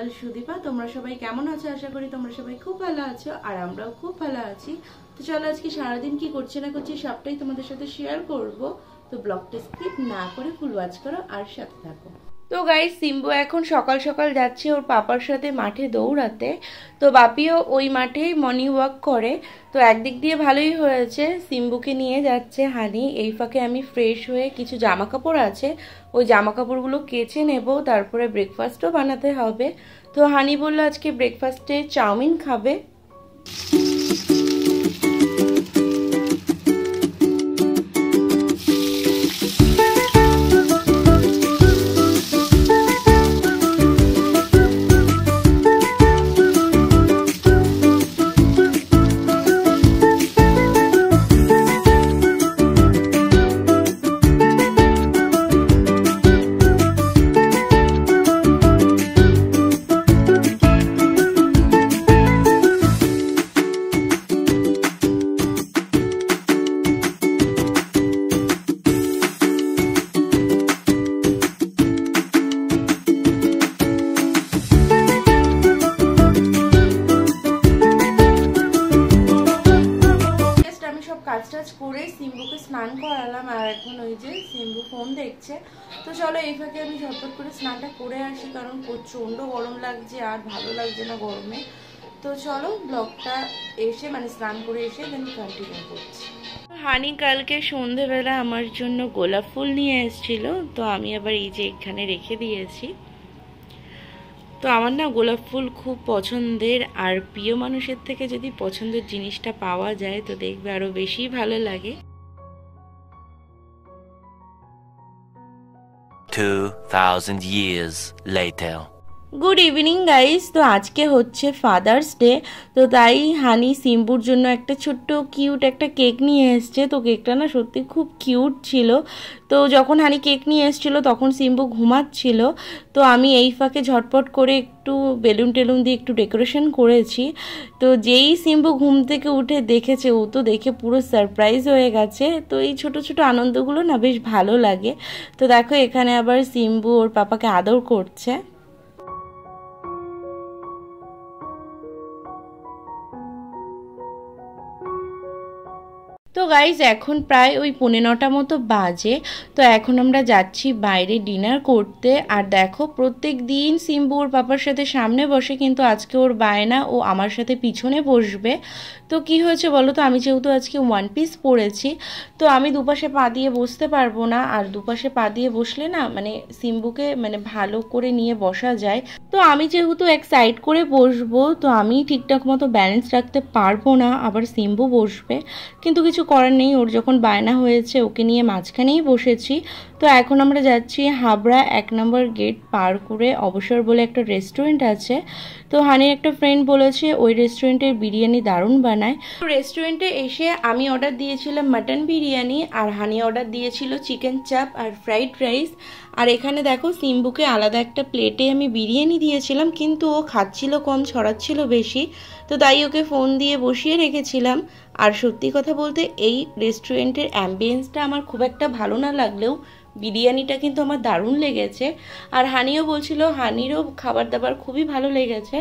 সকাল সুদীপা। তোমরা সবাই কেমন আছো? আশা করি তোমরা সবাই খুব ভালো আছো আর আমরাও খুব ভালো আছি। তো চলো আজকে সারাদিন কি করছি না করছি সবটাই তোমাদের সাথে শেয়ার করব। তো ব্লগটা স্কিপ না করে ফুল ওয়াচ করো আর সাথে থাকো। তো গাইস, সিম্বু এখন সকাল সকাল যাচ্ছে ওর পাপার সাথে মাঠে দৌড়াতে। তো বাপিও ওই মাঠেই মর্নিং ওয়াক করে। তো একদিক দিয়ে ভালোই হয়েছে, সিম্বুকে নিয়ে যাচ্ছে হানি। এই ফাঁকে আমি ফ্রেশ হয়ে কিছু জামা কাপড় আছে, ওই জামা কাপড়গুলো কেচে নেব, তারপরে ব্রেকফাস্টও বানাতে হবে। তো হানি বললো আজকে ব্রেকফাস্টে চাউমিন খাবে। কাজ টাজ করে সিম্বুকে স্নান করালাম আর এখন ওই যে সিম্বু ফোন দেখছে। তো চলো এই ফাঁকে আমি ঝটপট করে স্নানটা করে আসি, কারণ প্রচণ্ড গরম লাগছে আর ভালো লাগছে না গরমে। তো চলো ব্লগটা এসে মানে স্নান করে এসে দেন কন্টিনিউ করছি। হানি কালকে সন্ধেবেলা আমার জন্য গোলাপ ফুল নিয়ে এসেছিল, তো আমি আবার এই যে এখানে রেখে দিয়েছি। তো আমার না গোলাপ ফুল খুব পছন্দের, আর প্রিয় মানুষের থেকে যদি পছন্দের জিনিসটা পাওয়া যায় তো দেখবে আরো বেশি ভালো লাগে। 2000 years later. Good evening guys. তো আজকে হচ্ছে ফাদার্স ডে, তো তাই হানি সিম্বুর জন্য একটা ছোট্ট কিউট একটা কেক নিয়ে এসছে। তো কেকটা না সত্যি খুব কিউট ছিল। তো যখন হানি কেক নিয়ে এসেছিলো তখন সিম্বু ঘুমাচ্ছিল। তো আমি এই ফাঁকে ঝটপট করে একটু বেলুন টেলুন দিয়ে একটু ডেকোরেশন করেছি। তো যেই সিম্বু ঘুম থেকে উঠে দেখেছে, ও তো দেখে পুরো সারপ্রাইজ হয়ে গেছে। তো এই ছোট ছোট আনন্দগুলো না বেশ ভালো লাগে। তো দেখো এখানে আবার সিম্বু ওর পাপাকে আদর করছে। তো গাইজ এখন প্রায় ওই 9:15 মতো বাজে। তো এখন আমরা যাচ্ছি বাইরে ডিনার করতে। আর দেখো প্রত্যেক দিন সিম্বু ওর পাপার সাথে সামনে বসে, কিন্তু আজকে ওর বায়না ও আমার সাথে পিছনে বসবে। তো কি হয়েছে বলো তো, আমি যেহেতু আজকে ওয়ান পিস পরেছি, তো আমি দুপাশে পা দিয়ে বসতে পারবো না। আর দুপাশে পা দিয়ে বসলে না মানে সিম্বুকে মানে ভালো করে নিয়ে বসা যায়। তো আমি যেহেতু এক সাইড করে বসবো, তো আমি ঠিকঠাক মতো ব্যালেন্স রাখতে পারবো না, আবার সিম্বু বসবে। কিন্তু কিছু করার নেই, ওর যখন বায়না হয়েছে ওকে নিয়ে মাঝখানেই বসেছি। তো এখন আমরা যাচ্ছি হাবড়া 1 নম্বর গেট পার করে অবসর বলে একটা রেস্টুরেন্ট আছে। তো হানির একটা ফ্রেন্ড বলেছে ওই রেস্টুরেন্টের বিরিয়ানি দারুণ বানায়। তো রেস্টুরেন্টে এসে আমি অর্ডার দিয়েছিলাম মাটন বিরিয়ানি, আর হানি অর্ডার দিয়েছিল চিকেন চাপ আর ফ্রাইড রাইস। আর এখানে দেখো সিম্বুকে আলাদা একটা প্লেটে আমি বিরিয়ানি দিয়েছিলাম, কিন্তু ও খাচ্ছিল কম ছড়াচ্ছিল বেশি। তো তাই ওকে ফোন দিয়ে বসিয়ে রেখেছিলাম। আর সত্যি কথা বলতে এই রেস্টুরেন্টের অ্যাম্বিয়েন্সটা আমার খুব একটা ভালো না লাগলেও বিরিয়ানিটা কিন্তু আমার দারুণ লেগেছে। আর হানিও বলছিল হানিরও খাবার দাবার খুবই ভালো লেগেছে।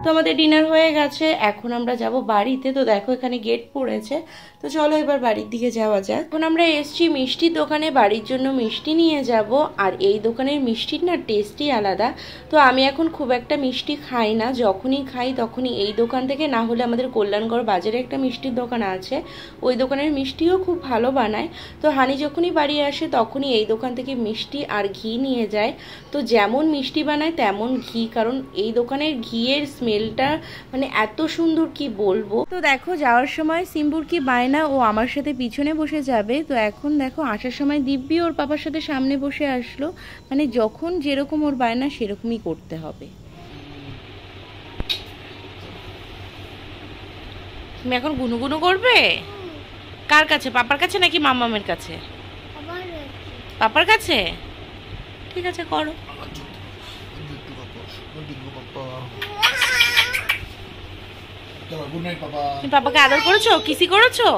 তো আমাদের ডিনার হয়ে গেছে, এখন আমরা যাব বাড়িতে। তো দেখো এখানে গেট পড়েছে, তো চলো এবার বাড়ির দিকে যাওয়া যাক। এখন আমরা এসছি মিষ্টির দোকানে, বাড়ির জন্য মিষ্টি নিয়ে যাব। আর এই দোকানের মিষ্টির না টেস্টই আলাদা। তো আমি এখন খুব একটা মিষ্টি খাই না, যখনই খাই তখনই এই দোকান থেকে, না হলে আমাদের কল্যাণগড় বাজারে একটা মিষ্টির দোকান আছে, ওই দোকানের মিষ্টিও খুব ভালো বানায়। তো হানি যখনই বাড়ি আসে তখনই এই দোকান থেকে মিষ্টি আর ঘি নিয়ে যায়। তো যেমন মিষ্টি বানায় তেমন ঘি, কারণ এই দোকানের ঘিয়ের স্মেলটা মানে এত সুন্দর কি বলবো। তো দেখো যাওয়ার সময় সিম্বুর কি বায়না, ও আমার সাথে পিছনে বসে যাবে। তো এখন দেখো আসার সময় দিব্যি ওর পাপার সাথে সামনে বসে আসলো। মানে যখন যেরকম ওর বায়না সেরকমই করতে হবে। তুমি এখন গুনুগুনু করবে কার কাছে? পাপার কাছে নাকি মাম্মামের কাছে? পাপার কাছে। ঠিক আছে করো। তুমি পাপাকে আদর করেছো, কিসি করেছো?